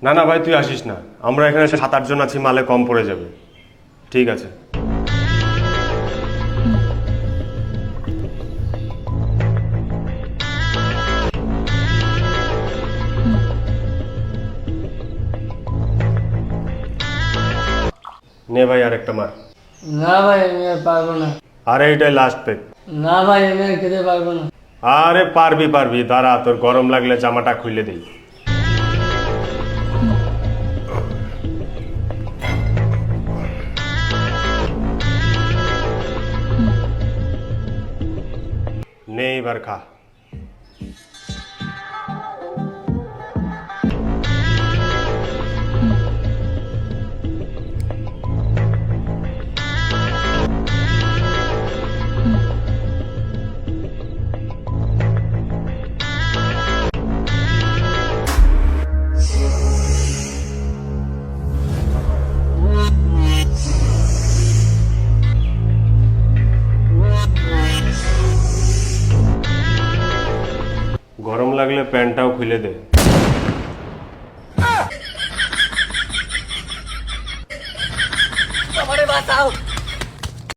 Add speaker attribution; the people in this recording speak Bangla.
Speaker 1: না না ভাই, তুই আসিস না। আমরা এখানে 7-8 জন আছি, মালে কম পড়ে যাবে। ঠিক আছে। নে ভাই, আর একটা মার।
Speaker 2: না ভাই আমি আর পারবো না।
Speaker 1: আরে এটাই লাস্ট পেক।
Speaker 2: না ভাই আমি আর খেতে পারবো না।
Speaker 1: আরে পারবি পারবি, দাঁড়া, তোর গরম লাগলে জামাটা খুলে দেই। নে এবার খা। গরম লাগলে প্যান্টটাও খুলে দে।
Speaker 2: আমারে বাঁচাও।